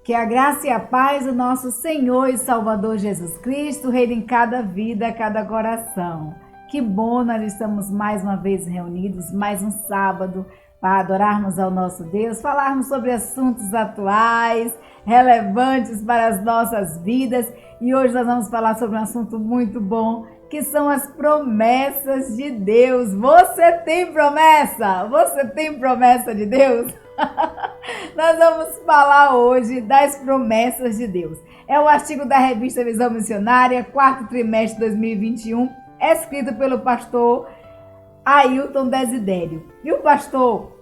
Que a graça e a paz do nosso Senhor e Salvador Jesus Cristo reine em cada vida, cada coração. Que bom nós estamos mais uma vez reunidos, mais um sábado, para adorarmos ao nosso Deus, falarmos sobre assuntos atuais, relevantes para as nossas vidas. E hoje nós vamos falar sobre um assunto muito bom, que são as promessas de Deus. Você tem promessa? Você tem promessa de Deus? Nós vamos falar hoje das promessas de Deus. É um artigo da revista Visão Missionária, quarto trimestre de 2021, escrito pelo pastor Ailton Desidério. E o pastor,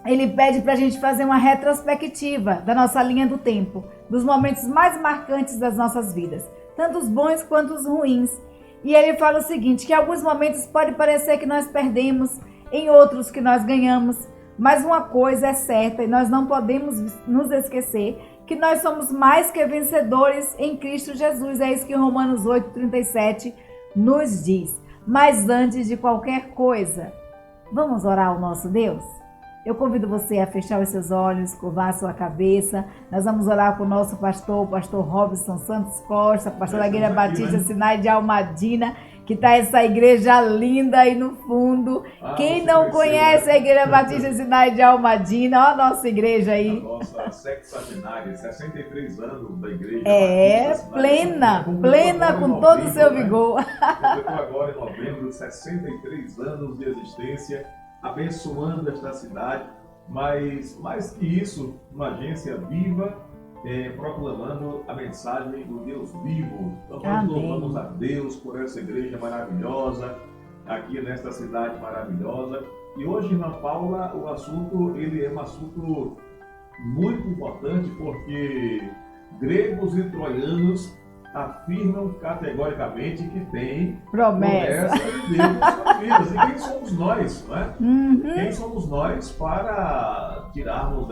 ele pede para a gente fazer uma retrospectiva da nossa linha do tempo, dos momentos mais marcantes das nossas vidas, tanto os bons quanto os ruins. E ele fala o seguinte, que em alguns momentos pode parecer que nós perdemos, em outros que nós ganhamos, mas uma coisa é certa e nós não podemos nos esquecer, que nós somos mais que vencedores em Cristo Jesus. É isso que Romanos 8:37 nos diz. Mas antes de qualquer coisa, vamos orar ao nosso Deus? Eu convido você a fechar os seus olhos, curvar a sua cabeça. Nós vamos orar com o nosso pastor, o pastor Robson Santos Costa, pastor da Igreja Batista Sinai de Almadina, que está essa igreja linda aí no fundo. Quem não conhece a Igreja Batista Sinai de Almadina, olha a nossa igreja aí. A nossa sexagenária, 63 anos da igreja. Plena com todo o seu vigor. Completou agora em novembro 63 anos de existência, abençoando esta cidade, mas mais que isso, uma agência viva, proclamando a mensagem do Deus vivo. Então nós louvamos a Deus por essa igreja maravilhosa, aqui nesta cidade maravilhosa. E hoje, irmã Paula, o assunto, ele é um assunto muito importante, porque gregos e troianos afirmam categoricamente que tem promessa de Deus nas suas vidas. E quem somos nós, não é? Quem somos nós para tirarmos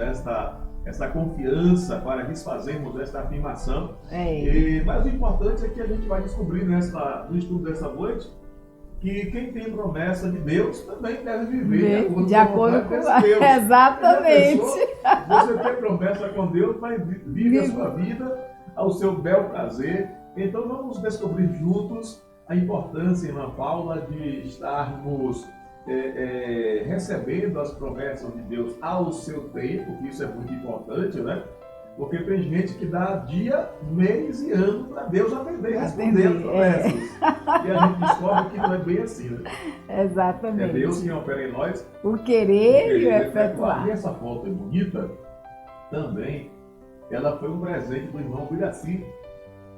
essa confiança, para desfazermos esta afirmação? Mas o importante é que a gente vai descobrir no estudo dessa noite que quem tem promessa de Deus também deve viver de acordo com Deus. Exatamente. Você tem promessa com Deus, mas vive a sua vida ao seu bel prazer. Então vamos descobrir juntos a importância, irmã Paula, de estarmos recebendo as promessas de Deus ao seu tempo, que isso é muito importante, né? Porque tem gente que dá dia, mês e ano para Deus atender, responder as promessas. E a gente descobre que não é bem assim, né? Exatamente. É Deus quem opera em nós o querer e o efetuar. E essa foto é bonita também. Ela foi um presente do irmão Biraci,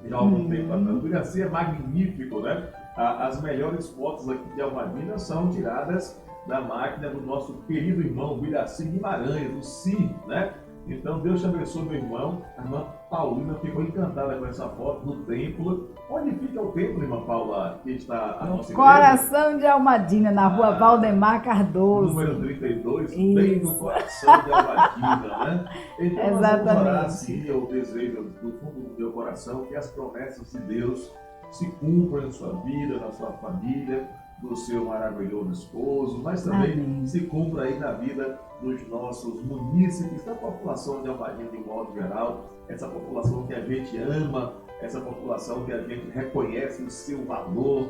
já há algum tempo atrás. O Biraci é magnífico, né? As melhores fotos aqui de Almadina são tiradas da máquina do nosso querido irmão Biraci Guimarães, do CI, né? Então Deus te abençoe, meu irmão. A irmã Paulina ficou encantada com essa foto do templo. Onde fica o templo, irmã Paula, que está a nossa igreja? Coração de Almadina, na rua Valdemar Cardoso. Número 32, bem no coração de Almadina, né? Então exatamente. Nós vamos orar assim, eu desejo do fundo do meu coração que as promessas de Deus se cumpram na sua vida, na sua família, do seu maravilhoso esposo, mas também se cumpra aí na vida dos nossos munícipes, da população de Almadina de um modo geral, essa população que a gente ama, essa população que a gente reconhece o seu valor,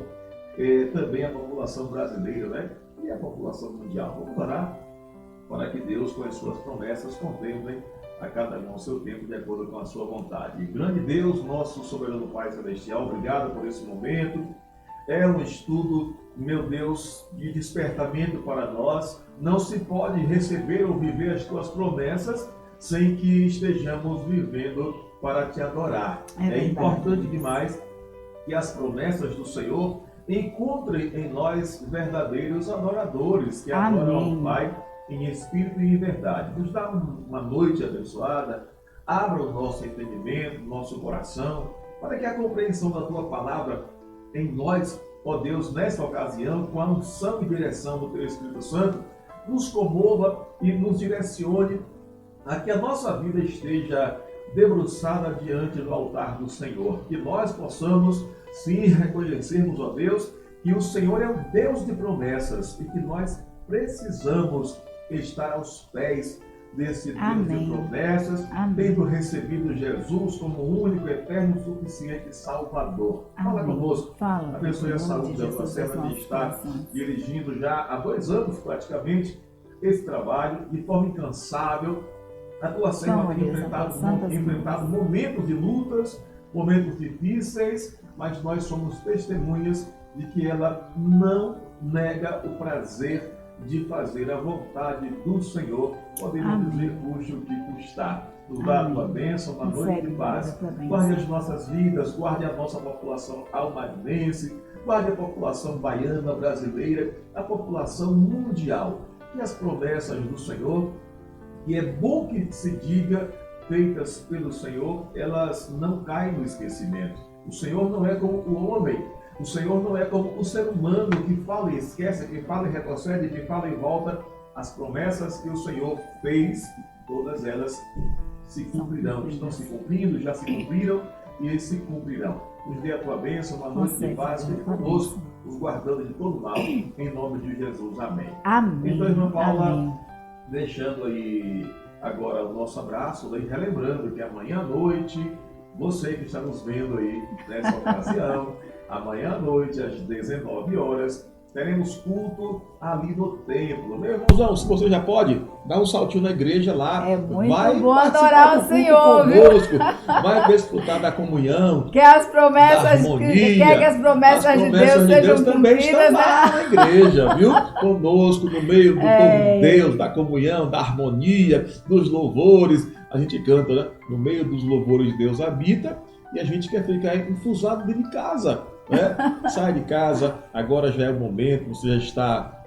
também a população brasileira, né? E a população mundial. Vamos orar para que Deus, com as suas promessas, contemplem a cada um ao seu tempo, de acordo com a sua vontade. E grande Deus, nosso soberano Pai Celestial, obrigado por esse momento. É um estudo, meu Deus, de despertamento para nós. Não se pode receber ou viver as tuas promessas sem que estejamos vivendo para te adorar. É importante demais que as promessas do Senhor encontrem em nós verdadeiros adoradores, que adoram ao Pai em espírito e em verdade. Nos dá uma noite abençoada, abra o nosso entendimento, nosso coração, para que a compreensão da tua palavra em nós, ó Deus, nesta ocasião, com a unção e direção do Teu Espírito Santo, nos comova e nos direcione a que a nossa vida esteja debruçada diante do altar do Senhor. Que nós possamos, sim, reconhecermos, ó Deus, que o Senhor é um Deus de promessas e que nós precisamos estar aos pés desse Deus Amém. de promessas, Amém. tendo recebido Jesus como o único, eterno, suficiente Salvador. Fala Amém. conosco. Fala. Abençoe a Em nome saúde de da tua Jesus, serva das que nossas está orações. dirigindo já há 2 anos praticamente esse trabalho de forma incansável. A tua serva Toma, tem Deus, enfrentado, nas tuas santas enfrentado momentos de lutas, momentos difíceis, mas nós somos testemunhas de que ela não nega o prazer de fazer a vontade do Senhor, podemos Amém. dizer, custe o que custar. Nos dá a Amém. tua bênção, uma noite Confere, de paz. Deus, a tua bênção. Guarde as nossas vidas, guarde a nossa população almarinense, guarde a população baiana, brasileira, a população mundial. E as promessas do Senhor, e é bom que se diga, feitas pelo Senhor, elas não caem no esquecimento. O Senhor não é como o homem, o Senhor não é como o ser humano que fala e esquece, que fala e retrocede, que fala e volta. As promessas que o Senhor fez, todas elas se cumprirão, estão se cumprindo, já se cumpriram e se cumprirão. Nos dê a tua bênção, uma noite de paz, fique conosco, os guardando de todo mal, em nome de Jesus. Amém. Amém. Então, irmã Paula, Amém. deixando aí agora o nosso abraço, e relembrando que amanhã à noite, você que está nos vendo aí nessa ocasião, amanhã à noite, às 19 horas, teremos culto ali no templo. Meu irmãozão, se você já pode, dá um saltinho na igreja lá. É muito vai bom participar adorar do o culto Senhor, viu? conosco, vai desfrutar da comunhão, Que as promessas, da harmonia. quer que as promessas de Deus sejam também estão cumpridas, lá né? na igreja, viu? Conosco, no meio do povo de Deus, da comunhão, da harmonia, dos louvores. A gente canta, né? No meio dos louvores Deus habita, e a gente quer ficar infusado dentro de casa, né? Sai de casa, agora já é o momento, você já está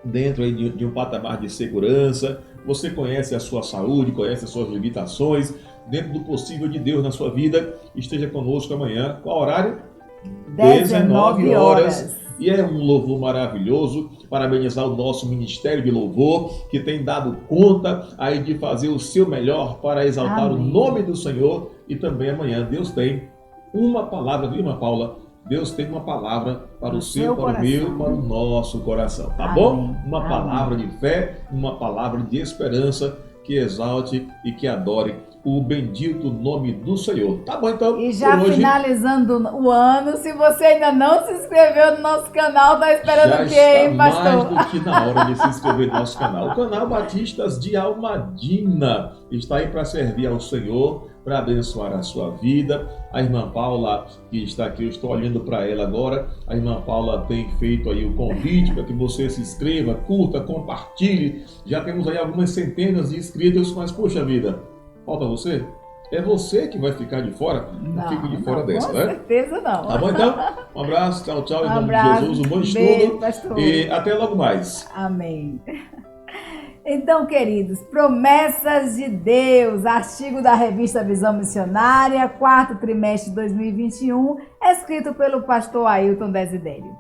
dentro aí de um patamar de segurança, você conhece a sua saúde, conhece as suas limitações, dentro do possível de Deus na sua vida. Esteja conosco amanhã. Qual horário? 19 horas. E é um louvor maravilhoso. Parabenizar o nosso Ministério de Louvor, que tem dado conta aí de fazer o seu melhor para exaltar Amém. o nome do Senhor. E também amanhã Deus tem uma palavra, viu, irmã Paula? Deus tem uma palavra para o seu, para o meu, para o nosso coração, tá Amém. bom? Uma Amém. palavra de fé, uma palavra de esperança que exalte e que adore o bendito nome do Senhor. Tá bom, então. E já por hoje, finalizando o ano, se você ainda não se inscreveu no nosso canal, tá esperando o quê, hein, pastor? mais do que na hora de se inscrever no nosso canal. O canal Batistas de Almadina está aí para servir ao Senhor, para abençoar a sua vida. A irmã Paula, que está aqui, eu estou olhando para ela agora. A irmã Paula tem feito aí o convite para que você se inscreva, curta, compartilhe. Já temos aí algumas centenas de inscritos, mas poxa vida, falta você? É você que vai ficar de fora? Não fique de fora dessa, com né? certeza não. Tá bom, então? Um abraço, tchau, tchau. Em nome abraço, de Jesus, um bom beijo, estudo. pastor. E até logo mais. Amém. Então, queridos, promessas de Deus, artigo da revista Visão Missionária, 4º trimestre de 2021, escrito pelo pastor Ailton Desidério.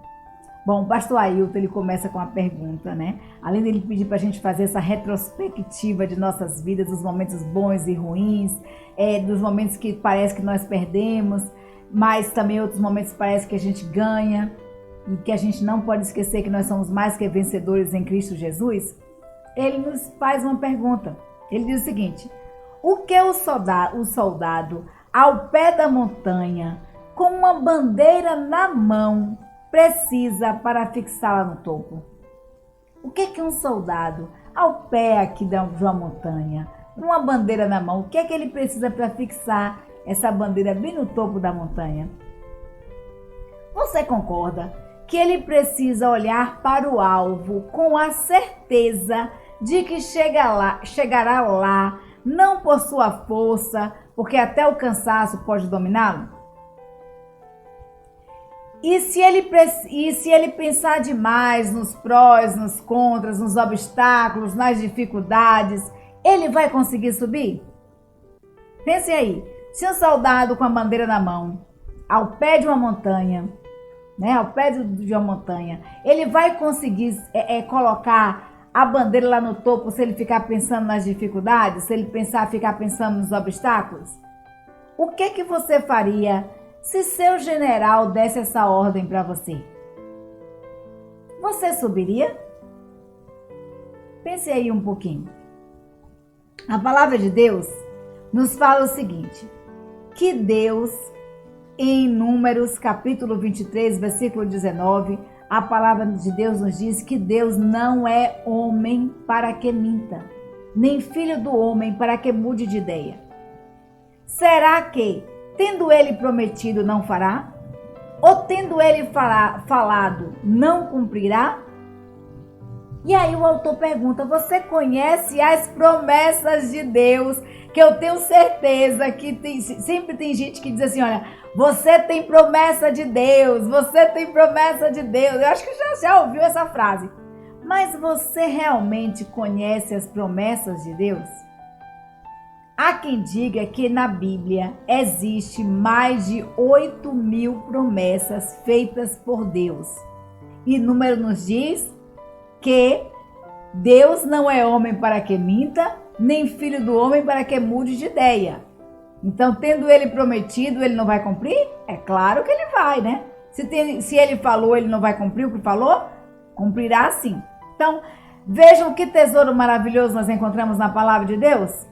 Bom, o pastor Ailton, ele começa com uma pergunta, né? Além dele pedir para a gente fazer essa retrospectiva de nossas vidas, dos momentos bons e ruins, dos momentos que parece que nós perdemos, mas também outros momentos que parece que a gente ganha, e que a gente não pode esquecer que nós somos mais que vencedores em Cristo Jesus. Ele nos faz uma pergunta. Ele diz o seguinte: o que o soldado ao pé da montanha, com uma bandeira na mão, precisa para fixá-la no topo? O que um soldado ao pé aqui de uma montanha, com uma bandeira na mão, o que ele precisa para fixar essa bandeira bem no topo da montanha? Você concorda que ele precisa olhar para o alvo com a certeza de que chegará lá, não por sua força, porque até o cansaço pode dominá-lo? E se ele pensar demais nos prós, nos contras, nos obstáculos, nas dificuldades, ele vai conseguir subir? Pense aí, se um soldado com a bandeira na mão, ao pé de uma montanha, né, ao pé de uma montanha, ele vai conseguir colocar a bandeira lá no topo se ele ficar pensando nas dificuldades, se ele ficar pensando nos obstáculos? O que você faria se seu general desse essa ordem para você? Você subiria? Pense aí um pouquinho. A palavra de Deus nos fala o seguinte, que Deus, em Números capítulo 23, versículo 19, a palavra de Deus nos diz que Deus não é homem para que minta, nem filho do homem para que mude de ideia. Será que, tendo ele prometido, não fará? Ou tendo ele falado, não cumprirá? E aí o autor pergunta, você conhece as promessas de Deus? Que eu tenho certeza que sempre tem gente que diz assim, olha, você tem promessa de Deus, você tem promessa de Deus. Eu acho que já ouviu essa frase. Mas você realmente conhece as promessas de Deus? Há quem diga que na Bíblia existe mais de 8.000 promessas feitas por Deus. E Número nos diz que Deus não é homem para que minta, nem filho do homem para que mude de ideia. Então, tendo ele prometido, ele não vai cumprir? É claro que ele vai, né? Se ele falou, ele não vai cumprir o que falou? Cumprirá sim. Então, vejam que tesouro maravilhoso nós encontramos na palavra de Deus.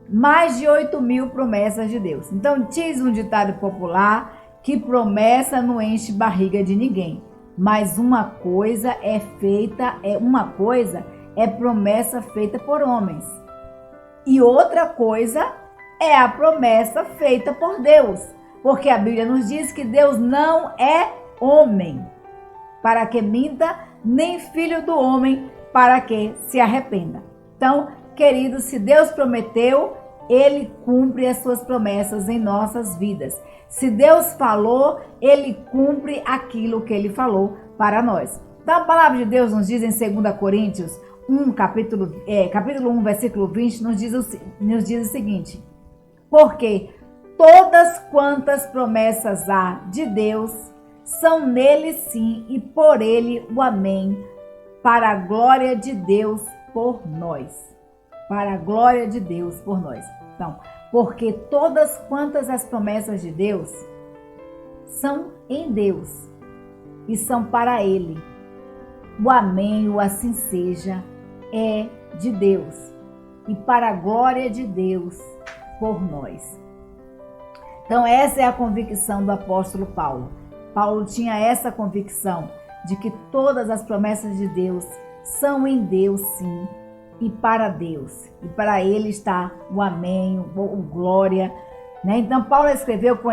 Mais de 8.000 promessas de Deus. Então, diz um ditado popular que promessa não enche barriga de ninguém. Mas uma coisa é promessa feita por homens. E outra coisa é a promessa feita por Deus. Porque a Bíblia nos diz que Deus não é homem para que minta, nem filho do homem para que se arrependa. Então, queridos, se Deus prometeu, Ele cumpre as suas promessas em nossas vidas. Se Deus falou, Ele cumpre aquilo que Ele falou para nós. Então, a palavra de Deus nos diz em 2 Coríntios 1, capítulo 1, versículo 20, nos diz o seguinte, porque todas quantas promessas há de Deus, são nele sim e por ele o amém, para a glória de Deus por nós. Para a glória de Deus por nós. Então, porque todas quantas as promessas de Deus são em Deus e são para ele. O amém, o assim seja, é de Deus e para a glória de Deus por nós. Então, essa é a convicção do apóstolo Paulo. Paulo tinha essa convicção de que todas as promessas de Deus são em Deus, sim, e para Deus. E para ele está o amém, o glória. Né? Então, Paulo escreveu com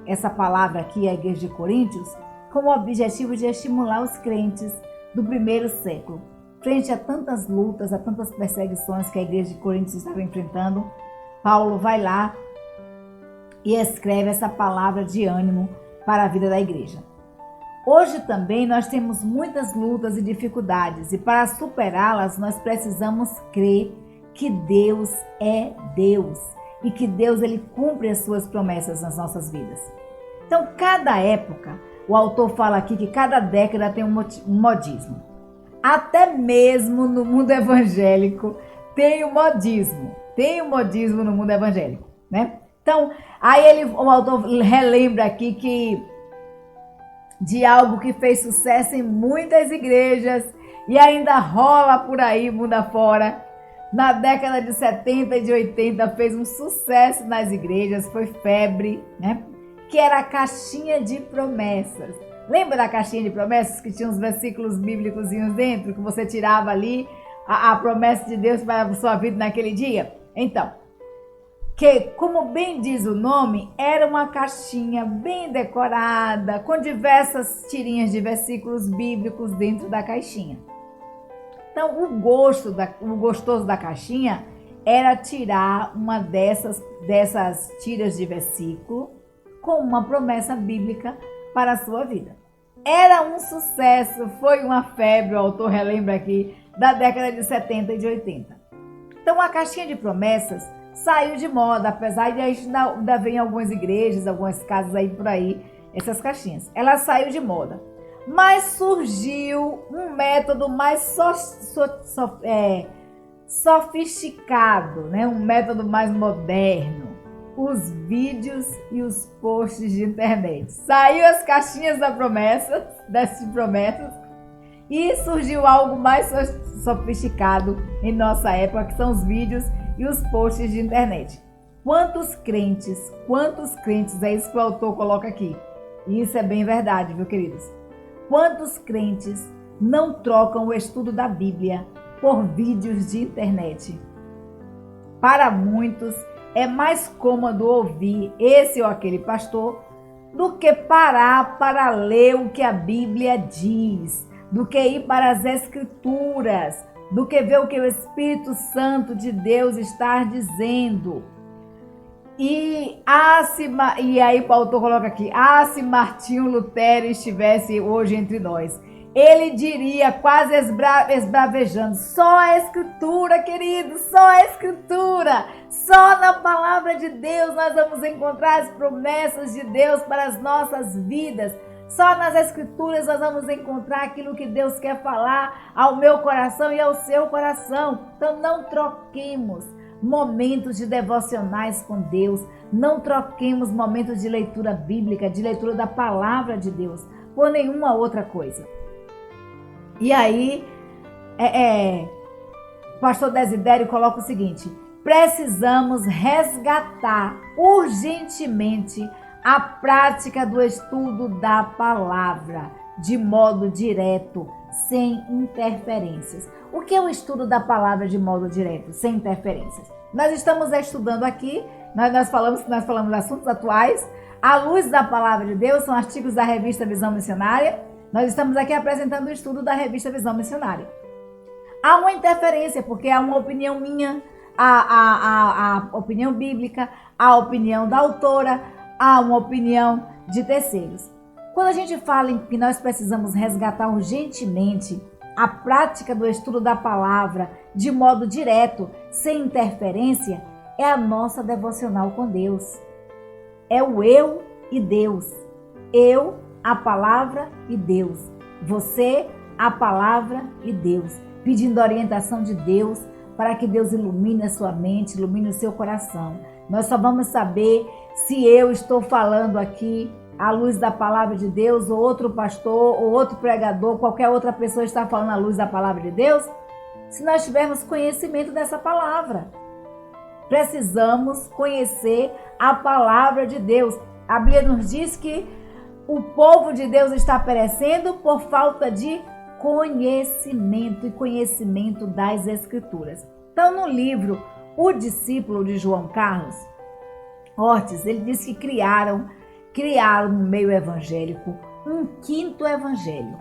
essa palavra aqui, a igreja de Coríntios, com o objetivo de estimular os crentes do primeiro século. Frente a tantas lutas, a tantas perseguições que a igreja de Coríntios estava enfrentando, Paulo vai lá e escreve essa palavra de ânimo para a vida da igreja. Hoje também nós temos muitas lutas e dificuldades e para superá-las nós precisamos crer que Deus é Deus e que Deus ele cumpre as suas promessas nas nossas vidas. Então, cada época, o autor fala aqui que cada década tem um modismo. Até mesmo no mundo evangélico tem o modismo. Tem o modismo no mundo evangélico, né? Então, aí o autor relembra aqui que de algo que fez sucesso em muitas igrejas e ainda rola por aí, mundo afora. Na década de 70 e de 80 fez um sucesso nas igrejas, foi febre, né? Que era a caixinha de promessas. Lembra da caixinha de promessas que tinha uns versículos bíblicos dentro, que você tirava ali a promessa de Deus para a sua vida naquele dia? Então, que, como bem diz o nome, era uma caixinha bem decorada, com diversas tirinhas de versículos bíblicos dentro da caixinha. Então, o gostoso da caixinha era tirar uma dessas tiras de versículo com uma promessa bíblica para a sua vida. Era um sucesso, foi uma febre, o autor relembra aqui, da década de 70 e de 80. Então, a caixinha de promessas saiu de moda, apesar de a gente ainda ver em algumas igrejas, algumas casas aí por aí, essas caixinhas. Ela saiu de moda. Mas surgiu um método mais sofisticado, né? Um método mais moderno. Os vídeos e os posts de internet. Saiu as caixinhas dessas promessas, E surgiu algo mais sofisticado em nossa época, que são os vídeos e os posts de internet. Quantos crentes, é isso que o autor coloca aqui. E isso é bem verdade, viu, queridos? Quantos crentes não trocam o estudo da Bíblia por vídeos de internet? Para muitos, é mais cômodo ouvir esse ou aquele pastor do que parar para ler o que a Bíblia diz, do que ir para as Escrituras, do que ver o que o Espírito Santo de Deus está dizendo. E aí o autor coloca aqui, se Martinho Lutero estivesse hoje entre nós, ele diria, quase esbravejando, só a Escritura, querido, só a Escritura, só na palavra de Deus nós vamos encontrar as promessas de Deus para as nossas vidas. Só nas Escrituras nós vamos encontrar aquilo que Deus quer falar ao meu coração e ao seu coração. Então não troquemos momentos de devocionais com Deus, não troquemos momentos de leitura bíblica, de leitura da palavra de Deus, por nenhuma outra coisa. E aí, o pastor Desidério coloca o seguinte: precisamos resgatar urgentemente a prática do estudo da palavra, de modo direto, sem interferências. O que é o estudo da palavra de modo direto, sem interferências? Nós estamos estudando aqui, nós falamos de assuntos atuais, à luz da palavra de Deus, são artigos da revista Visão Missionária. Nós estamos aqui apresentando o estudo da revista Visão Missionária. Há uma interferência, porque há uma opinião minha, a opinião bíblica, a opinião da autora, há uma opinião de terceiros. Quando a gente fala em que nós precisamos resgatar urgentemente a prática do estudo da palavra de modo direto, sem interferência, é a nossa devocional com Deus. É o eu e Deus. Eu, a palavra e Deus. Você, a palavra e Deus. Pedindo a orientação de Deus para que Deus ilumine a sua mente, ilumine o seu coração. Nós só vamos saber se eu estou falando aqui à luz da palavra de Deus, ou outro pastor, ou outro pregador, qualquer outra pessoa está falando à luz da palavra de Deus, se nós tivermos conhecimento dessa palavra. Precisamos conhecer a palavra de Deus. A Bíblia nos diz que o povo de Deus está perecendo por falta de conhecimento e conhecimento das Escrituras. Então, no livro O Discípulo de João Carlos Ortiz, ele diz que criaram no meio evangélico um quinto evangelho.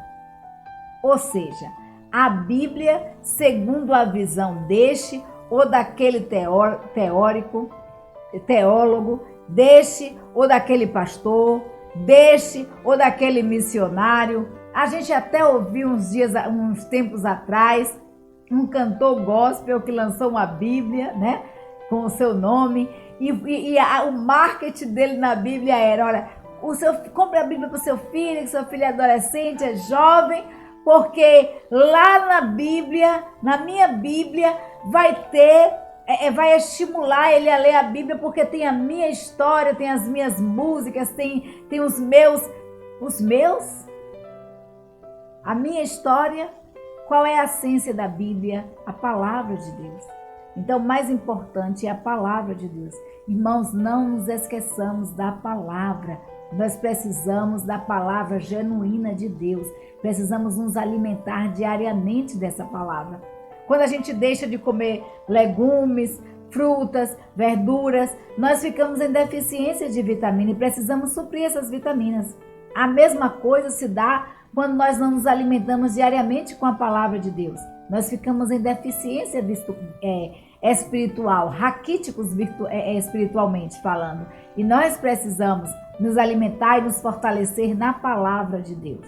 Ou seja, a Bíblia segundo a visão deste ou daquele teólogo, deste ou daquele pastor, deste ou daquele missionário. A gente até ouviu uns tempos atrás, um cantor gospel que lançou uma Bíblia, né, com o seu nome, e o marketing dele na Bíblia era, olha, compre a Bíblia para o seu filho, que seu filho é adolescente, é jovem, porque lá na Bíblia, na minha Bíblia, vai estimular ele a ler a Bíblia, porque tem a minha história, tem as minhas músicas, tem os meus, a minha história. Qual é a essência da Bíblia? A palavra de Deus. Então, o mais importante é a palavra de Deus. Irmãos, não nos esqueçamos da palavra. Nós precisamos da palavra genuína de Deus. Precisamos nos alimentar diariamente dessa palavra. Quando a gente deixa de comer legumes, frutas, verduras, nós ficamos em deficiência de vitamina e precisamos suprir essas vitaminas. A mesma coisa se dá quando nós não nos alimentamos diariamente com a palavra de Deus. Nós ficamos em deficiência espiritual, raquíticos espiritualmente falando. E nós precisamos nos alimentar e nos fortalecer na palavra de Deus.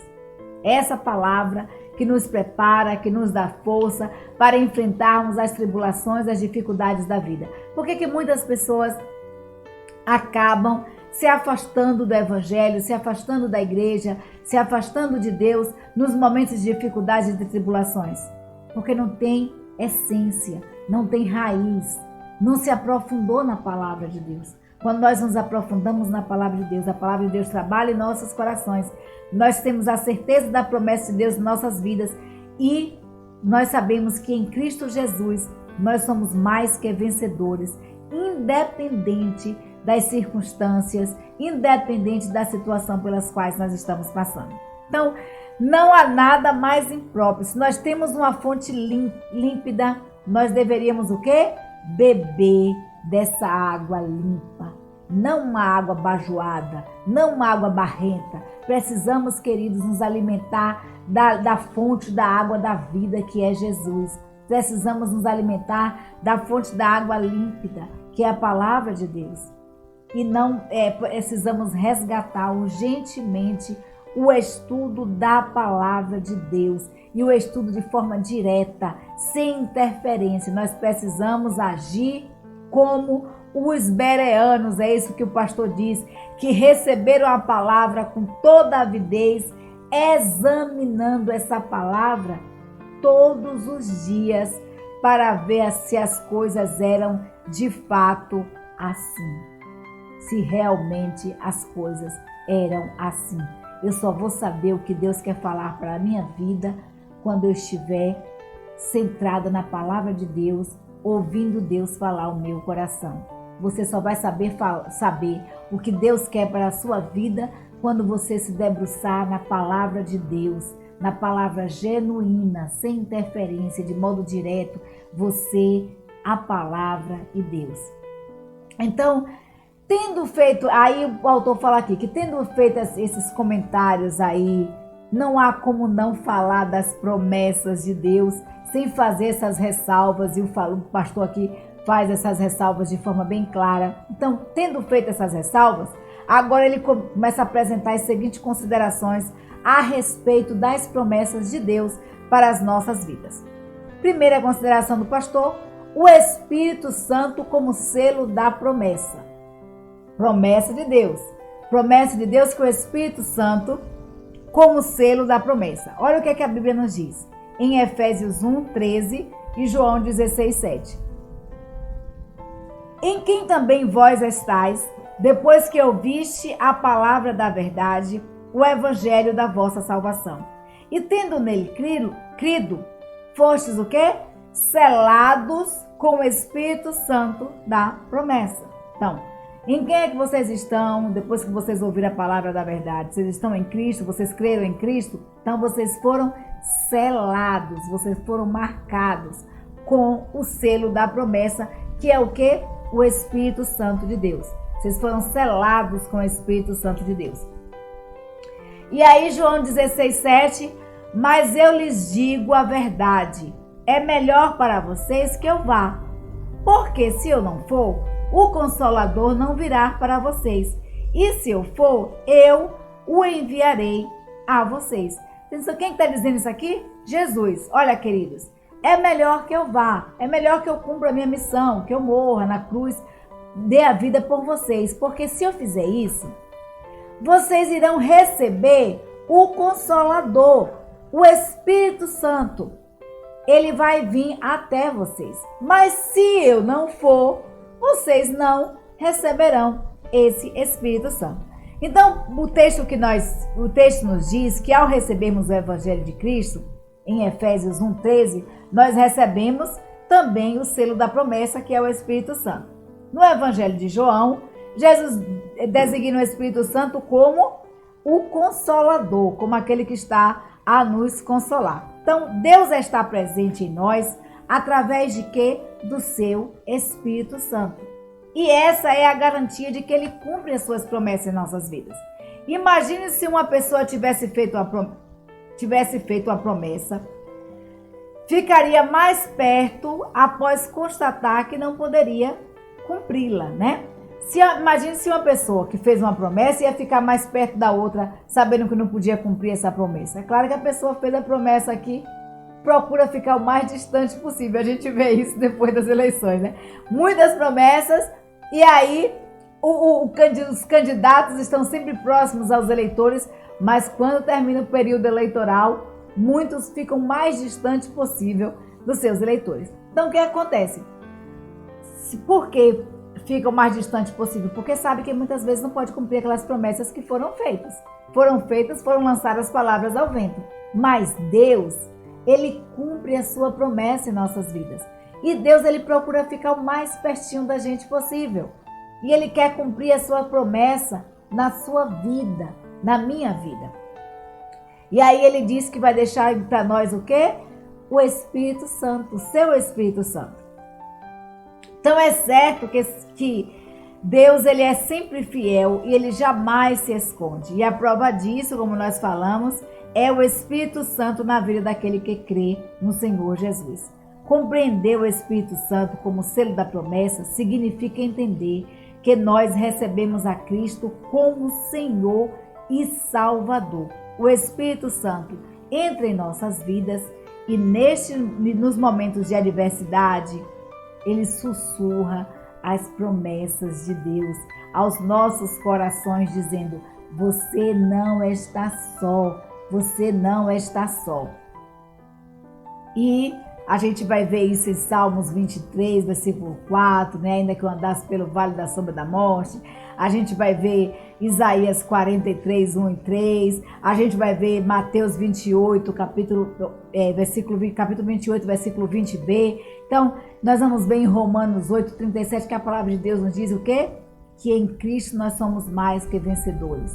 Essa palavra que nos prepara, que nos dá força para enfrentarmos as tribulações, as dificuldades da vida. Por que muitas pessoas acabam se afastando do evangelho, se afastando da igreja, se afastando de Deus nos momentos de dificuldades e de tribulações? Porque não tem essência, não tem raiz, não se aprofundou na palavra de Deus. Quando nós nos aprofundamos na palavra de Deus, a palavra de Deus trabalha em nossos corações, nós temos a certeza da promessa de Deus em nossas vidas e nós sabemos que em Cristo Jesus nós somos mais que vencedores, independente das circunstâncias, independente da situação pelas quais nós estamos passando. Então, não há nada mais impróprio. Se nós temos uma fonte límpida, nós deveríamos o quê? Beber dessa água limpa. Não uma água bajoada, não uma água barrenta. Precisamos, queridos, nos alimentar da fonte da água da vida, que é Jesus. Precisamos nos alimentar da fonte da água límpida, que é a palavra de Deus. E não precisamos resgatar urgentemente o estudo da palavra de Deus e o estudo de forma direta, sem interferência. Nós precisamos agir como os bereanos, é isso que o pastor diz, que receberam a palavra com toda a avidez, examinando essa palavra todos os dias para ver se as coisas eram de fato assim, se realmente as coisas eram assim. Eu só vou saber o que Deus quer falar para a minha vida quando eu estiver centrada na palavra de Deus, ouvindo Deus falar ao meu coração. Você só vai saber o que Deus quer para a sua vida quando você se debruçar na palavra de Deus, na palavra genuína, sem interferência, de modo direto, você, a palavra e Deus. Então, tendo feito, aí o autor fala aqui, que tendo feito esses comentários aí, não há como não falar das promessas de Deus, sem fazer essas ressalvas, e o pastor aqui faz essas ressalvas de forma bem clara. Então, tendo feito essas ressalvas, agora ele começa a apresentar as seguintes considerações a respeito das promessas de Deus para as nossas vidas. Primeira consideração do pastor, o Espírito Santo como selo da promessa. Promessa de Deus. Promessa de Deus com o Espírito Santo como selo da promessa. Olha o que a Bíblia nos diz em Efésios 1:13 e João 16:7. Em quem também vós estáis, depois que ouviste a palavra da verdade, o evangelho da vossa salvação. E tendo nele crido, fostes o quê? Selados com o Espírito Santo da promessa. Então, em quem é que vocês estão depois que vocês ouviram a palavra da verdade? Vocês estão em Cristo? Vocês creram em Cristo? Então vocês foram selados, vocês foram marcados com o selo da promessa, que é o quê? O Espírito Santo de Deus. Vocês foram selados com o Espírito Santo de Deus. E aí João 16:7, mas eu lhes digo a verdade, é melhor para vocês que eu vá, porque se eu não for, o Consolador não virá para vocês, e se eu for, eu o enviarei a vocês. Quem está dizendo isso aqui? Jesus. Olha, queridos, é melhor que eu vá, é melhor que eu cumpra a minha missão, que eu morra na cruz, dê a vida por vocês, porque se eu fizer isso, vocês irão receber o Consolador, o Espírito Santo. Ele vai vir até vocês. Mas se eu não for, vocês não receberão esse Espírito Santo. Então, o texto nos diz que ao recebermos o Evangelho de Cristo, em Efésios 1:13, nós recebemos também o selo da promessa, que é o Espírito Santo. No Evangelho de João, Jesus designa o Espírito Santo como o Consolador, como aquele que está a nos consolar. Então, Deus está presente em nós através de quê? Do seu Espírito Santo. E essa é a garantia de que Ele cumpre as suas promessas em nossas vidas. Imagine se uma pessoa tivesse feito uma promessa, ficaria mais perto após constatar que não poderia cumpri-la, né? Imagine se uma pessoa que fez uma promessa ia ficar mais perto da outra, sabendo que não podia cumprir essa promessa. É claro que a pessoa fez a promessa aqui, procura ficar o mais distante possível. A gente vê isso depois das eleições, né? Muitas promessas, e aí os candidatos estão sempre próximos aos eleitores, mas quando termina o período eleitoral, muitos ficam o mais distante possível dos seus eleitores. Então, o que acontece? Por que fica o mais distante possível? Porque sabe que muitas vezes não pode cumprir aquelas promessas que foram feitas. foram lançadas palavras ao vento. Mas Deus, Ele cumpre a sua promessa em nossas vidas. E Deus, Ele procura ficar o mais pertinho da gente possível. E Ele quer cumprir a sua promessa na sua vida, na minha vida. E aí Ele diz que vai deixar para nós o quê? O Espírito Santo, o seu Espírito Santo. Então é certo que Deus, Ele é sempre fiel e Ele jamais se esconde. E a prova disso, como nós falamos, é o Espírito Santo na vida daquele que crê no Senhor Jesus. Compreender o Espírito Santo como selo da promessa significa entender que nós recebemos a Cristo como Senhor e Salvador. O Espírito Santo entra em nossas vidas e nos momentos de adversidade, Ele sussurra as promessas de Deus aos nossos corações, dizendo: você não está só, você não está só. E a gente vai ver isso em Salmos 23, versículo 4, né? Ainda que eu andasse pelo vale da sombra da morte. A gente vai ver Isaías 43, 1 e 3. A gente vai ver Mateus 28, capítulo 28, versículo 20b. Então, nós vamos ver em Romanos 8, 37, que a palavra de Deus nos diz o quê? Que em Cristo nós somos mais que vencedores.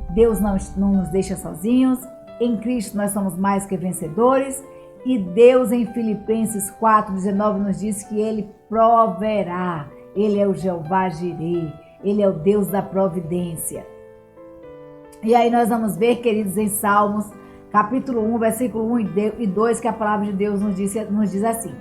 Deus não nos deixa sozinhos. Em Cristo nós somos mais que vencedores. E Deus, em Filipenses 4, 19, nos diz que Ele proverá. Ele é o Jeová Jireh. Ele é o Deus da providência. E aí nós vamos ver, queridos, em Salmos, capítulo 1, versículo 1 e 2, que a palavra de Deus nos diz assim: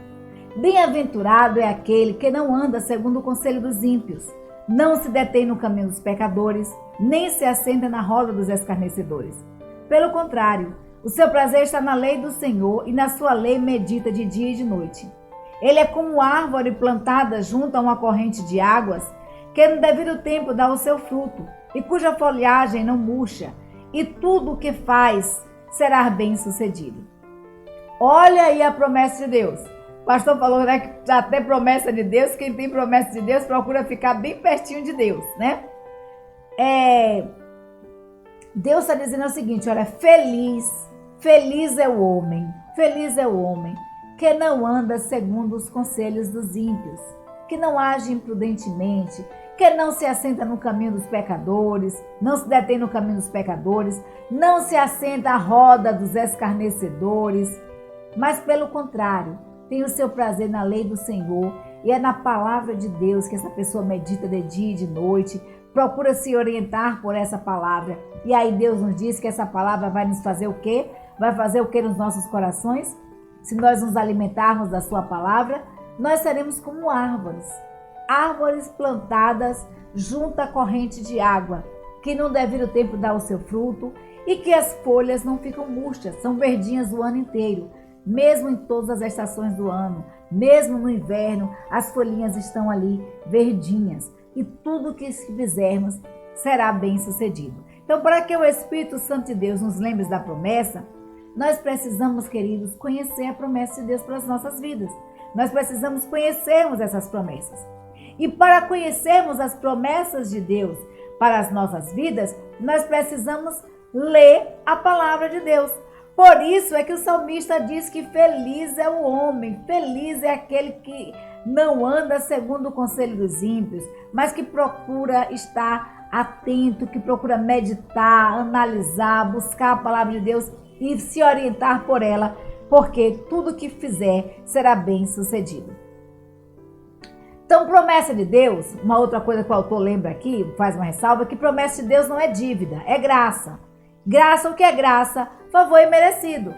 bem-aventurado é aquele que não anda segundo o conselho dos ímpios, não se detém no caminho dos pecadores, nem se assenta na roda dos escarnecedores. Pelo contrário, o seu prazer está na lei do Senhor e na sua lei medita de dia e de noite. Ele é como árvore plantada junto a uma corrente de águas, que no devido tempo dá o seu fruto, e cuja folhagem não murcha, e tudo o que faz será bem sucedido. Olha aí a promessa de Deus. O pastor falou, né, que já tem promessa de Deus, quem tem promessa de Deus procura ficar bem pertinho de Deus, né? Deus está dizendo o seguinte, olha, feliz é o homem que não anda segundo os conselhos dos ímpios, que não age imprudentemente, que não se assenta no caminho dos pecadores, não se detém no caminho dos pecadores, não se assenta à roda dos escarnecedores, mas pelo contrário, tem o seu prazer na lei do Senhor, e é na palavra de Deus que essa pessoa medita de dia e de noite, procura se orientar por essa palavra. E aí Deus nos diz que essa palavra vai nos fazer o quê? Vai fazer o quê nos nossos corações? Se nós nos alimentarmos da sua palavra, nós seremos como árvores plantadas junto à corrente de água, que no devido tempo dá o seu fruto e que as folhas não ficam murchas, são verdinhas o ano inteiro, mesmo em todas as estações do ano, mesmo no inverno, as folhinhas estão ali verdinhas e tudo que fizermos será bem sucedido. Então, para que o Espírito Santo de Deus nos lembre da promessa, nós precisamos, queridos, conhecer a promessa de Deus para as nossas vidas. Nós precisamos conhecermos essas promessas. E para conhecermos as promessas de Deus para as nossas vidas, nós precisamos ler a palavra de Deus. Por isso é que o salmista diz que feliz é o homem, feliz é aquele que não anda segundo o conselho dos ímpios, mas que procura estar atento, que procura meditar, analisar, buscar a palavra de Deus e se orientar por ela, porque tudo que fizer será bem sucedido. Então, promessa de Deus, uma outra coisa que o autor lembra aqui, faz uma ressalva, que promessa de Deus não é dívida, é graça. Graça, o que é graça? Favor imerecido.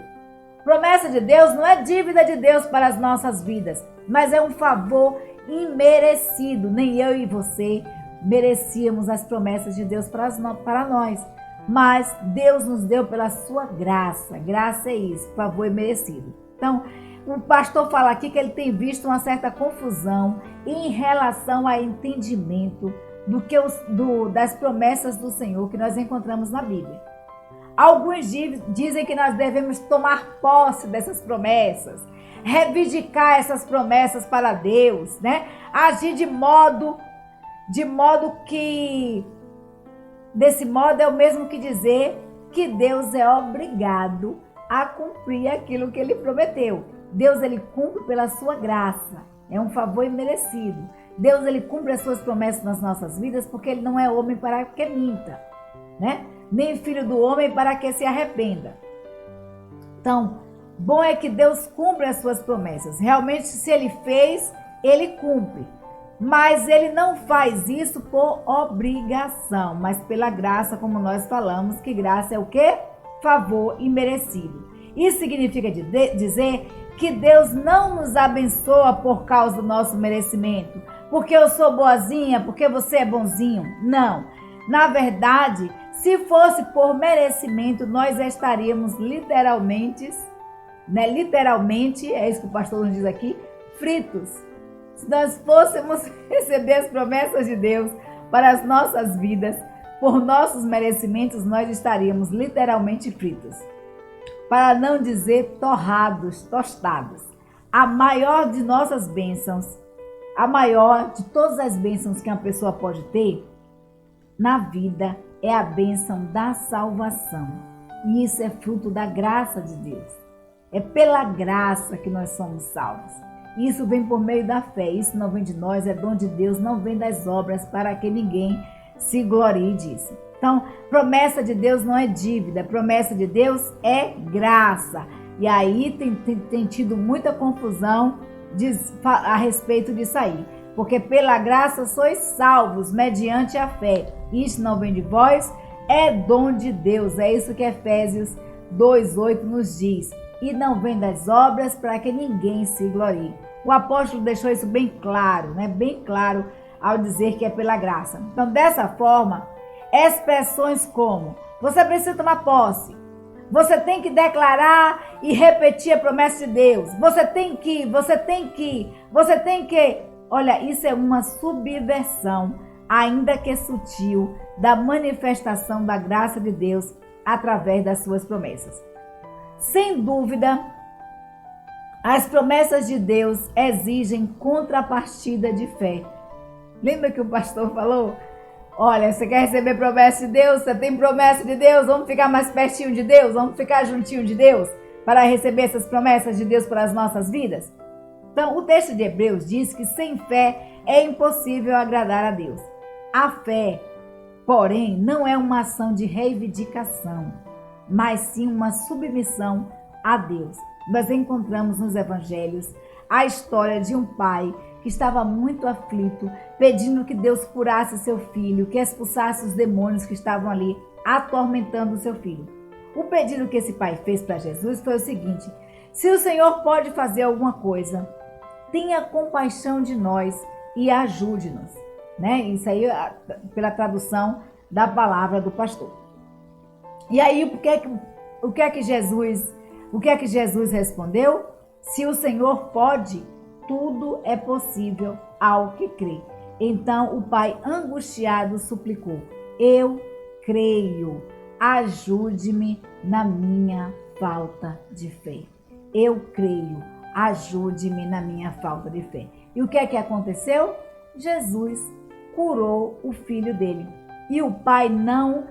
Promessa de Deus não é dívida de Deus para as nossas vidas, mas é um favor imerecido. Nem eu e você merecíamos as promessas de Deus para nós, mas Deus nos deu pela sua graça. Graça é isso, favor imerecido. Então, o pastor fala aqui que ele tem visto uma certa confusão em relação ao entendimento das promessas do Senhor que nós encontramos na Bíblia. Alguns dizem que nós devemos tomar posse dessas promessas, reivindicar essas promessas para Deus, né? Agir de modo que Desse modo, é o mesmo que dizer que Deus é obrigado a cumprir aquilo que ele prometeu. Deus, ele cumpre pela sua graça. É um favor imerecido. Deus, ele cumpre as suas promessas nas nossas vidas porque ele não é homem para que minta, né? Nem filho do homem para que se arrependa. Então, bom é que Deus cumpre as suas promessas. Realmente, se ele fez, ele cumpre. Mas ele não faz isso por obrigação, mas pela graça, como nós falamos, que graça é o quê? Favor imerecido. Isso significa dizer que Deus não nos abençoa por causa do nosso merecimento, porque eu sou boazinha, porque você é bonzinho. Não. Na verdade, se fosse por merecimento, nós estaríamos literalmente, é isso que o pastor nos diz aqui, fritos. Se nós fôssemos receber as promessas de Deus para as nossas vidas, por nossos merecimentos, nós estaríamos literalmente fritos. Para não dizer torrados, tostados. A maior de nossas bênçãos, a maior de todas as bênçãos que uma pessoa pode ter na vida é a bênção da salvação. E isso é fruto da graça de Deus. É pela graça que nós somos salvos. Isso vem por meio da fé. Isso não vem de nós, é dom de Deus, não vem das obras para que ninguém se glorie disso. Então, promessa de Deus não é dívida, promessa de Deus é graça. E aí tem tido muita confusão a respeito disso aí. Porque pela graça sois salvos mediante a fé. Isso não vem de vós, é dom de Deus. É isso que Efésios 2:8 nos diz. E não vem das obras para que ninguém se glorie. O apóstolo deixou isso bem claro, né? Bem claro ao dizer que é pela graça. Então, dessa forma, expressões como: você precisa tomar posse, você tem que declarar e repetir a promessa de Deus, você tem que. Olha, isso é uma subversão, ainda que sutil, da manifestação da graça de Deus através das suas promessas. Sem dúvida, as promessas de Deus exigem contrapartida de fé. Lembra que o pastor falou? Olha, você quer receber promessa de Deus? Você tem promessa de Deus? Vamos ficar mais pertinho de Deus? Vamos ficar juntinho de Deus para receber essas promessas de Deus para as nossas vidas? Então, o texto de Hebreus diz que sem fé é impossível agradar a Deus. A fé, porém, não é uma ação de reivindicação, mas sim uma submissão a Deus. Nós encontramos nos evangelhos a história de um pai que estava muito aflito, pedindo que Deus curasse seu filho, que expulsasse os demônios que estavam ali atormentando o seu filho. O pedido que esse pai fez para Jesus foi o seguinte: se o Senhor pode fazer alguma coisa, tenha compaixão de nós e ajude-nos. Né? Isso aí pela tradução da palavra do pastor. E aí o que é que Jesus respondeu? Se o Senhor pode, tudo é possível ao que crê. Então o pai angustiado suplicou: eu creio, ajude-me na minha falta de fé. Eu creio, ajude-me na minha falta de fé. E o que é que aconteceu? Jesus curou o filho dele. E o pai não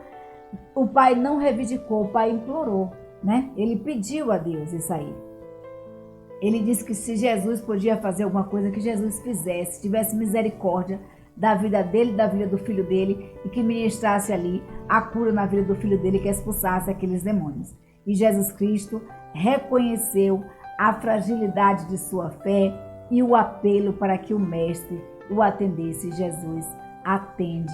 reivindicou, o pai implorou, né? Ele pediu a Deus isso aí. Ele disse que se Jesus podia fazer alguma coisa, que Jesus fizesse, tivesse misericórdia da vida dele, da vida do filho dele, e que ministrasse ali a cura na vida do filho dele, que expulsasse aqueles demônios. E Jesus Cristo reconheceu a fragilidade de sua fé e o apelo para que o mestre o atendesse. Jesus atende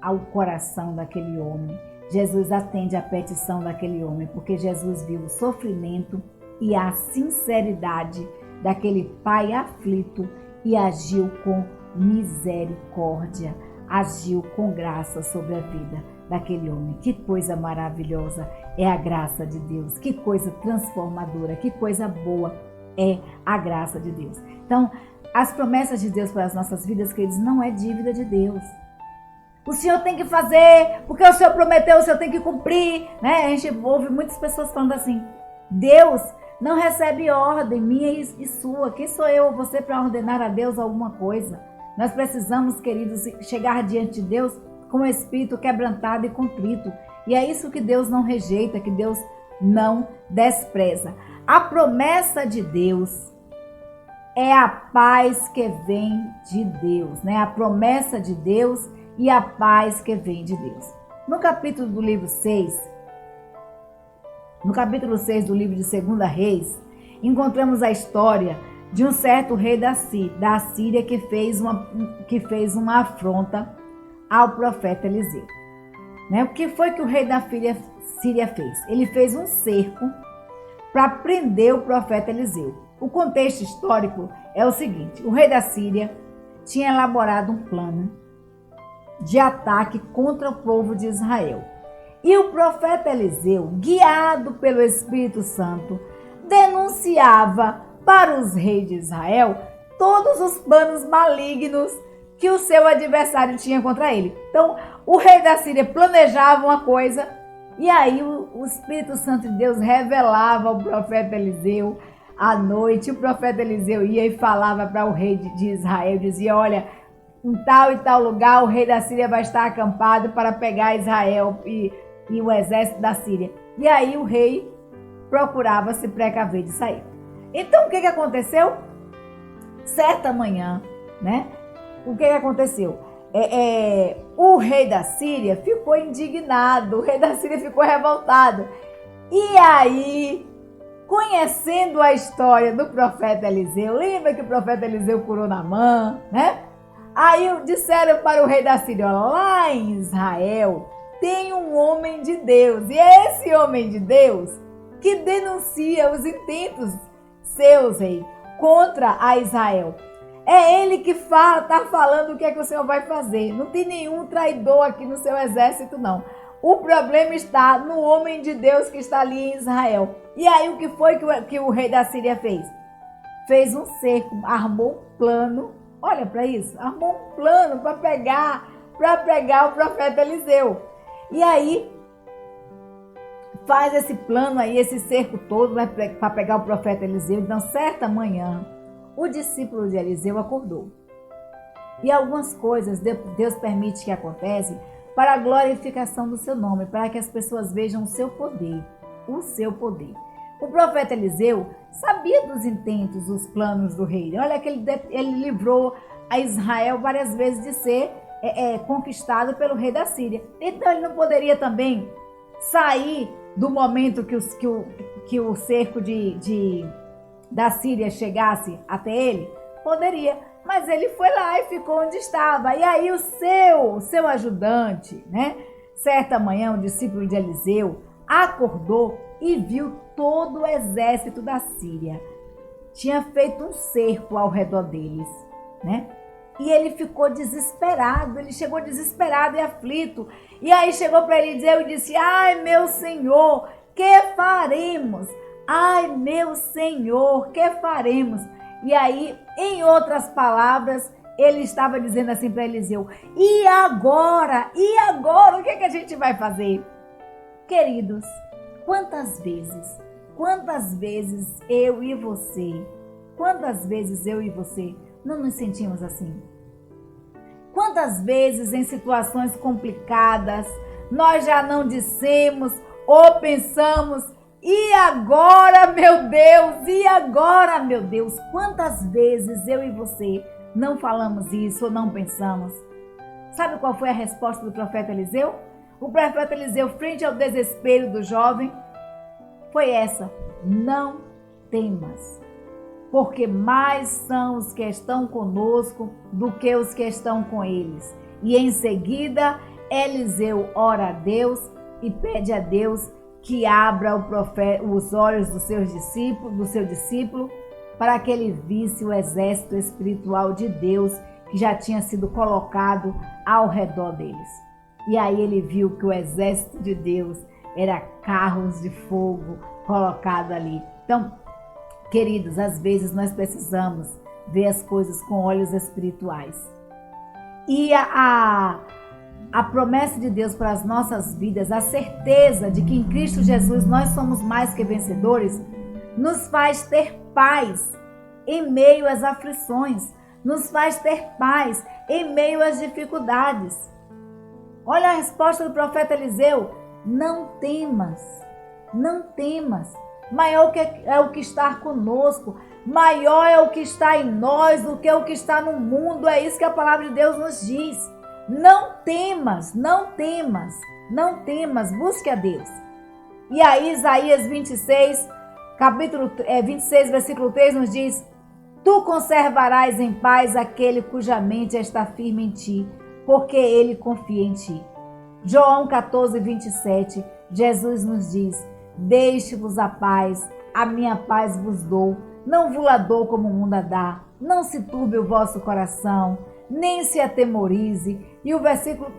ao coração daquele homem. Jesus atende à petição daquele homem, porque Jesus viu o sofrimento e a sinceridade daquele pai aflito e agiu com misericórdia, agiu com graça sobre a vida daquele homem. Que coisa maravilhosa é a graça de Deus, que coisa transformadora, que coisa boa é a graça de Deus. Então, as promessas de Deus para as nossas vidas, queridos, não é dívida de Deus. O Senhor tem que fazer, porque o Senhor prometeu, o Senhor tem que cumprir, né? A gente ouve muitas pessoas falando assim: Deus não recebe ordem minha e sua. Quem sou eu ou você para ordenar a Deus alguma coisa? Nós precisamos, queridos, chegar diante de Deus com o espírito quebrantado e contrito. E é isso que Deus não rejeita, que Deus não despreza. A promessa de Deus é a paz que vem de Deus, né? A promessa de Deus e a paz que vem de Deus. No capítulo 6 do livro de 2 Reis, encontramos a história de um certo rei da Síria que fez uma afronta ao profeta Eliseu. Né? O que foi que o rei da Síria fez? Ele fez um cerco para prender o profeta Eliseu. O contexto histórico é o seguinte: o rei da Síria tinha elaborado um plano de ataque contra o povo de Israel. E o profeta Eliseu, guiado pelo Espírito Santo, denunciava para os reis de Israel todos os planos malignos que o seu adversário tinha contra ele. Então, o rei da Síria planejava uma coisa, e aí o Espírito Santo de Deus revelava ao profeta Eliseu à noite. O profeta Eliseu ia e falava para o rei de Israel, dizia: olha, em tal e tal lugar o rei da Síria vai estar acampado para pegar Israel e o exército da Síria. E aí o rei procurava se precaver de sair. Então o que aconteceu? Certa manhã, né? O que aconteceu? O rei da Síria ficou indignado, o rei da Síria ficou revoltado. E aí, conhecendo a história do profeta Eliseu, lembra que o profeta Eliseu curou Naamã, né? Aí disseram para o rei da Síria: lá em Israel tem um homem de Deus, e é esse homem de Deus que denuncia os intentos seus, rei, contra a Israel. É ele que está falando o que é que o Senhor vai fazer. Não tem nenhum traidor aqui no seu exército, não. O problema está no homem de Deus que está ali em Israel. E aí o que foi que o rei da Síria fez? Fez um cerco, armou um plano. Olha para isso, armou um plano para pegar o profeta Eliseu. E aí faz esse plano aí, esse cerco todo, né, para pegar o profeta Eliseu. Então, certa manhã, o discípulo de Eliseu acordou. E algumas coisas Deus permite que aconteçam para a glorificação do seu nome, para que as pessoas vejam o seu poder, o seu poder. O profeta Eliseu sabia dos intentos, dos planos do rei. Olha que ele livrou a Israel várias vezes de ser conquistado pelo rei da Síria. Então ele não poderia também sair do momento que o cerco da Síria chegasse até ele? Poderia, mas ele foi lá e ficou onde estava. E aí o seu ajudante, né? Certa manhã, o discípulo de Eliseu acordou e viu todo o exército da Síria. Tinha feito um cerco ao redor deles, né? E ele ficou desesperado, ele chegou desesperado e aflito. E aí chegou para Eliseu e disse: ai, meu senhor, que faremos? Ai, meu senhor, que faremos? E aí, em outras palavras, ele estava dizendo assim para Eliseu: e agora? E agora? O que a gente vai fazer? Queridos, quantas vezes eu e você não nos sentimos assim? Quantas vezes em situações complicadas nós já não dissemos ou pensamos: e agora, meu Deus? E agora, meu Deus? Quantas vezes eu e você não falamos isso ou não pensamos? Sabe qual foi a resposta do profeta Eliseu? O profeta Eliseu, frente ao desespero do jovem, foi essa: não temas, porque mais são os que estão conosco do que os que estão com eles. E em seguida, Eliseu ora a Deus e pede a Deus que abra os olhos do seu discípulo, para que ele visse o exército espiritual de Deus que já tinha sido colocado ao redor deles. E aí ele viu que o exército de Deus era carros de fogo colocados ali. Então, queridos, às vezes nós precisamos ver as coisas com olhos espirituais. E a promessa de Deus para as nossas vidas, a certeza de que em Cristo Jesus nós somos mais que vencedores, nos faz ter paz em meio às aflições, nos faz ter paz em meio às dificuldades. Olha a resposta do profeta Eliseu: não temas, não temas. Maior é o que está conosco, maior é o que está em nós do que o que está no mundo. É isso que a palavra de Deus nos diz. Não temas, não temas, não temas, busque a Deus. E aí Isaías 26, capítulo 26, versículo 3 nos diz: tu conservarás em paz aquele cuja mente está firme em ti, porque ele confia em ti. João 14, 27, Jesus nos diz: deixe-vos a paz, a minha paz vos dou, não vos la dou como o mundo a dá, não se turbe o vosso coração, nem se atemorize. E o versículo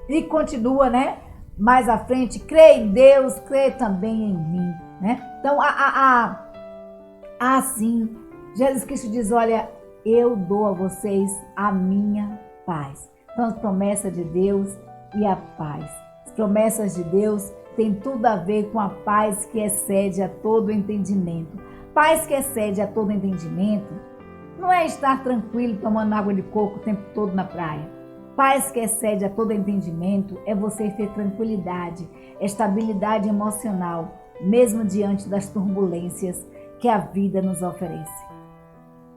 e continua, né? Mais à frente: crê em Deus, crê também em mim, né? Então, assim, Jesus Cristo diz: olha, eu dou a vocês a minha paz. Então, as promessas de Deus e a paz. As promessas de Deus têm tudo a ver com a paz que excede a todo entendimento. Paz que excede a todo entendimento não é estar tranquilo tomando água de coco o tempo todo na praia. Paz que excede a todo entendimento é você ter tranquilidade, estabilidade emocional, mesmo diante das turbulências que a vida nos oferece.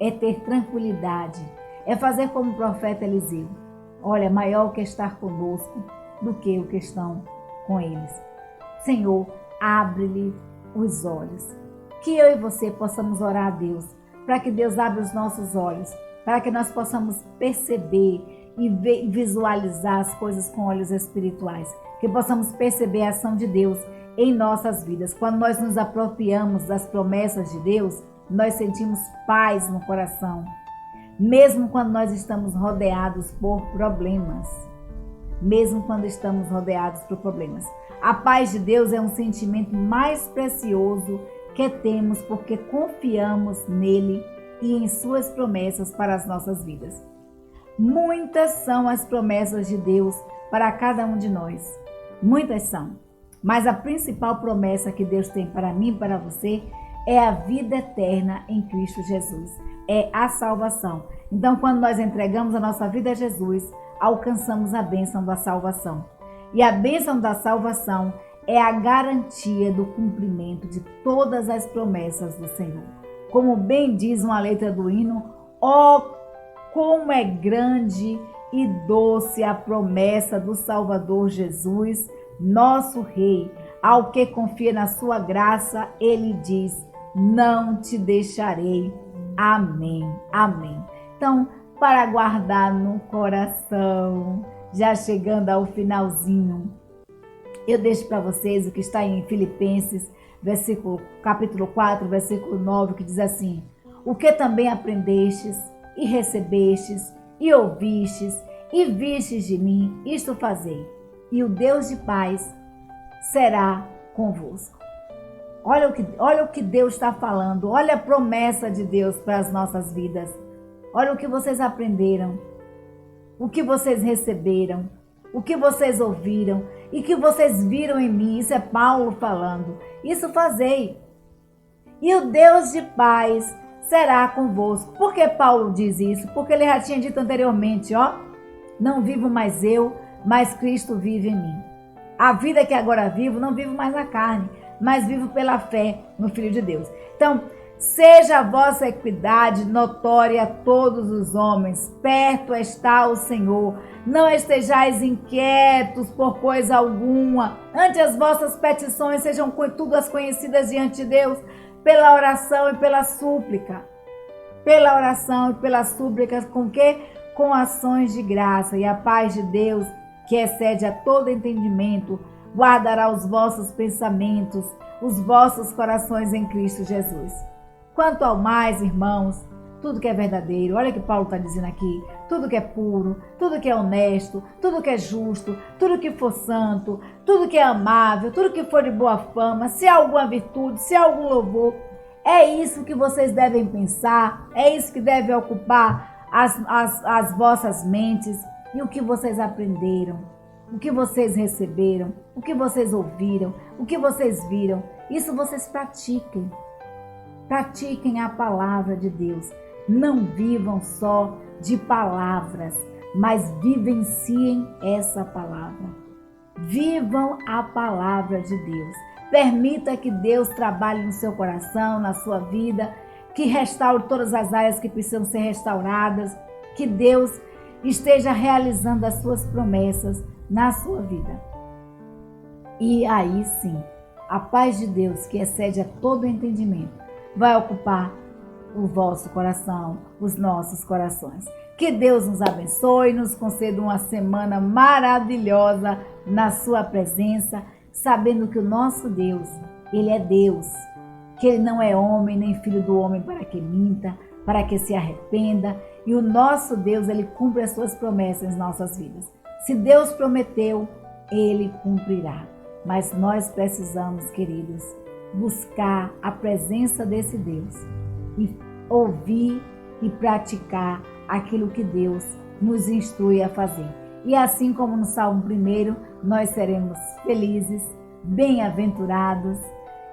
É ter tranquilidade, é fazer como o profeta Eliseu. Olha, maior o que estar conosco do que o que estão com eles. Senhor, abre-lhe os olhos. Que eu e você possamos orar a Deus, para que Deus abra os nossos olhos, para que nós possamos perceber e visualizar as coisas com olhos espirituais, que possamos perceber a ação de Deus em nossas vidas. Quando nós nos apropriamos das promessas de Deus, nós sentimos paz no coração, mesmo quando nós estamos rodeados por problemas. Mesmo quando estamos rodeados por problemas. A paz de Deus é um sentimento mais precioso que temos porque confiamos nele e em suas promessas para as nossas vidas. Muitas são as promessas de Deus para cada um de nós. Muitas são. Mas a principal promessa que Deus tem para mim e para você é a vida eterna em Cristo Jesus. É a salvação. Então, quando nós entregamos a nossa vida a Jesus, alcançamos a bênção da salvação. E a bênção da salvação é a garantia do cumprimento de todas as promessas do Senhor. Como bem diz uma letra do hino: ó, como é grande e doce a promessa do Salvador Jesus, nosso Rei. Ao que confia na sua graça, ele diz: não te deixarei. Amém. Amém. Então, para guardar no coração, já chegando ao finalzinho, eu deixo para vocês o que está em Filipenses, capítulo 4, versículo 9, que diz assim: o que também aprendestes e recebestes e ouvistes e vistes de mim, isto fazei, e o Deus de paz será convosco. Olha o que Deus está falando, olha a promessa de Deus para as nossas vidas. Olha o que vocês aprenderam, o que vocês receberam, o que vocês ouviram e que vocês viram em mim. Isso é Paulo falando. Isso fazei. E o Deus de paz será convosco. Por que Paulo diz isso? Porque ele já tinha dito anteriormente, ó: não vivo mais eu, mas Cristo vive em mim. A vida que agora vivo, não vivo mais na carne, mas vivo pela fé no Filho de Deus. Então, seja a vossa equidade notória a todos os homens, perto está o Senhor. Não estejais inquietos por coisa alguma, antes as vossas petições sejam todas conhecidas diante de Deus, pela oração e pela súplica. Pela oração e pelas súplicas, com quê? Com ações de graça. E a paz de Deus, que excede a todo entendimento, guardará os vossos pensamentos, os vossos corações em Cristo Jesus. Quanto ao mais, irmãos, tudo que é verdadeiro, olha o que Paulo está dizendo aqui, tudo que é puro, tudo que é honesto, tudo que é justo, tudo que for santo, tudo que é amável, tudo que for de boa fama, se há alguma virtude, se há algum louvor, é isso que vocês devem pensar, é isso que deve ocupar as vossas mentes. E o que vocês aprenderam, o que vocês receberam, o que vocês ouviram, o que vocês viram, isso vocês pratiquem. Pratiquem a palavra de Deus. Não vivam só de palavras, mas vivenciem essa palavra. Vivam a palavra de Deus. Permita que Deus trabalhe no seu coração, na sua vida, que restaure todas as áreas que precisam ser restauradas, que Deus esteja realizando as suas promessas na sua vida. E aí sim, a paz de Deus, que excede a todo entendimento, vai ocupar o vosso coração, os nossos corações. Que Deus nos abençoe e nos conceda uma semana maravilhosa na sua presença, sabendo que o nosso Deus, Ele é Deus, que Ele não é homem, nem filho do homem para que minta, para que se arrependa. E o nosso Deus, Ele cumpre as suas promessas em nossas vidas. Se Deus prometeu, Ele cumprirá. Mas nós precisamos, queridos, buscar a presença desse Deus e ouvir e praticar aquilo que Deus nos instrui a fazer. E assim como no Salmo 1, nós seremos felizes, bem-aventurados,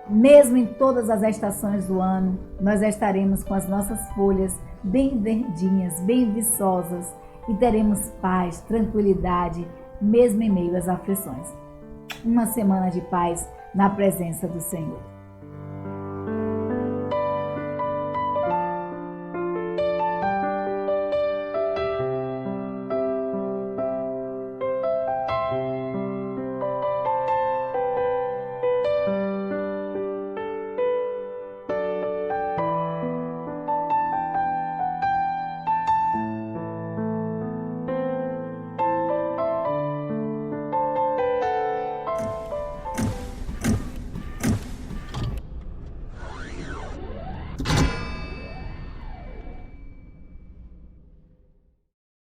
mesmo em todas as estações do ano, nós estaremos com as nossas folhas bem verdinhas, bem viçosas e teremos paz, tranquilidade, mesmo em meio às aflições. Uma semana de paz na presença do Senhor.